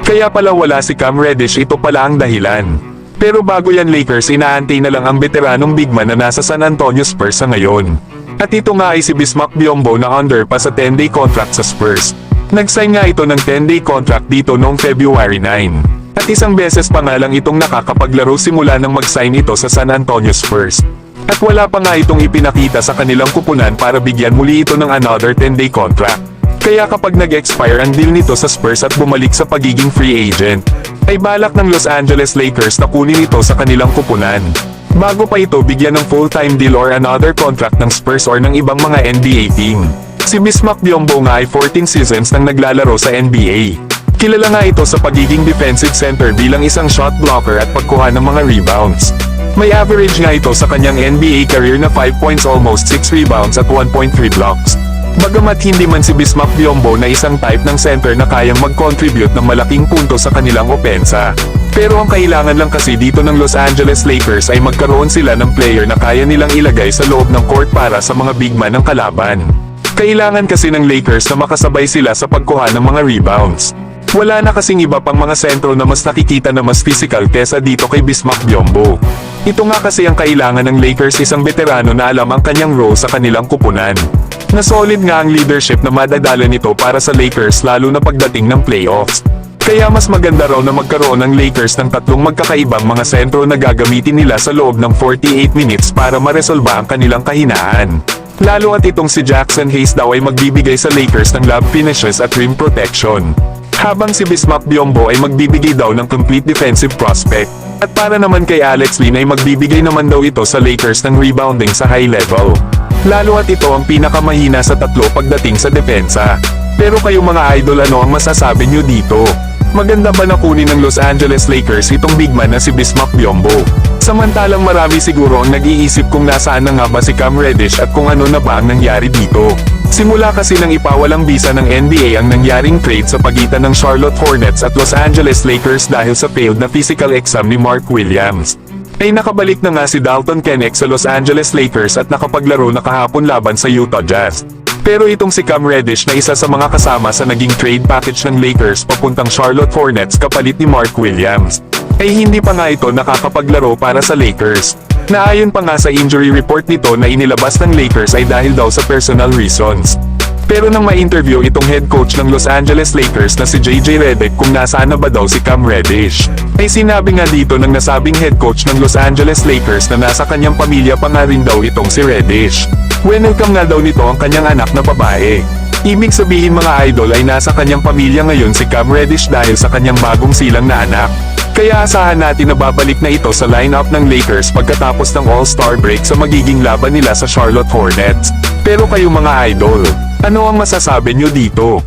Kaya pala wala si Cam Reddish, ito pala ang dahilan. Pero bago yan Lakers, inaantay na lang ang veteranong big man na nasa San Antonio Spurs sa ngayon. At ito nga ay si Bismack Biyombo na under pa sa 10-day contract sa Spurs. Nag-sign nga ito ng 10-day contract dito noong February 9. At isang beses pa nga lang itong nakakapaglaro simula nang mag-sign ito sa San Antonio Spurs. At wala pa nga itong ipinakita sa kanilang kupunan para bigyan muli ito ng another 10-day contract. Kaya kapag nag-expire ang deal nito sa Spurs at bumalik sa pagiging free agent, ay balak ng Los Angeles Lakers na kunin ito sa kanilang kupunan. Bago pa ito bigyan ng full-time deal or another contract ng Spurs or ng ibang mga NBA team. Si Bismack Biyombo nga ay 14 seasons nang naglalaro sa NBA. Kilala nga ito sa pagiging defensive center bilang isang shot blocker at pagkuha ng mga rebounds. May average nga ito sa kanyang NBA career na 5 points, almost 6 rebounds at 1.3 blocks. Bagamat hindi man si Bismack Biyombo na isang type ng center na kayang mag-contribute ng malaking punto sa kanilang opensa. Pero ang kailangan lang kasi dito ng Los Angeles Lakers ay magkaroon sila ng player na kaya nilang ilagay sa loob ng court para sa mga big man ng kalaban. Kailangan kasi ng Lakers na makasabay sila sa pagkuha ng mga rebounds. Wala na kasing iba pang mga sentro na mas nakikita na mas physical kesa dito kay Bismack Biyombo. Ito nga kasi ang kailangan ng Lakers, isang veterano na alam ang kanyang role sa kanilang kupunan. Na solid nga ang leadership na madadala nito para sa Lakers lalo na pagdating ng playoffs. Kaya mas maganda raw na magkaroon ng Lakers ng tatlong magkakaibang mga sentro na gagamitin nila sa loob ng 48 minutes para maresolba ang kanilang kahinaan. Lalo at itong si Jackson Hayes daw ay magbibigay sa Lakers ng lob finishes at rim protection. Habang si Bismack Biyombo ay magbibigay daw ng complete defensive prospect. At para naman kay Alex Len ay magbibigay naman daw ito sa Lakers ng rebounding sa high level. Lalo at ito ang pinakamahina sa tatlo pagdating sa depensa. Pero kayo mga idol, ano ang masasabi nyo dito? Maganda ba na kunin ng Los Angeles Lakers itong big man na si Bismack Biyombo? Samantalang marami siguro ang nag-iisip kung nasaan na nga ba si Cam Reddish at kung ano na ba ang nangyari dito. Simula kasi nang ipawalang bisa ng NBA ang nangyaring trade sa pagitan ng Charlotte Hornets at Los Angeles Lakers dahil sa failed na physical exam ni Mark Williams, ay nakabalik na nga si Dalton Knecht sa Los Angeles Lakers at nakapaglaro na kahapon laban sa Utah Jazz. Pero itong si Cam Reddish na isa sa mga kasama sa naging trade package ng Lakers papuntang Charlotte Hornets kapalit ni Mark Williams, ay hindi pa nga ito nakakapaglaro para sa Lakers. Naayon pa nga sa injury report nito na inilabas ng Lakers ay dahil daw sa personal reasons. Pero nang ma-interview itong head coach ng Los Angeles Lakers na si JJ Redick kung nasaan na ba daw si Cam Reddish, ay sinabi nga dito ng nasabing head coach ng Los Angeles Lakers na nasa kanyang pamilya pa nga rin daw itong si Reddish. Welcome nga daw nito ang kanyang anak na babae. Ibig sabihin mga idol ay nasa kanyang pamilya ngayon si Cam Reddish dahil sa kanyang bagong silang na anak. Kaya asahan natin na babalik na ito sa lineup ng Lakers pagkatapos ng All-Star break sa magiging laban nila sa Charlotte Hornets. Pero kayo mga idol, ano ang masasabi nyo dito?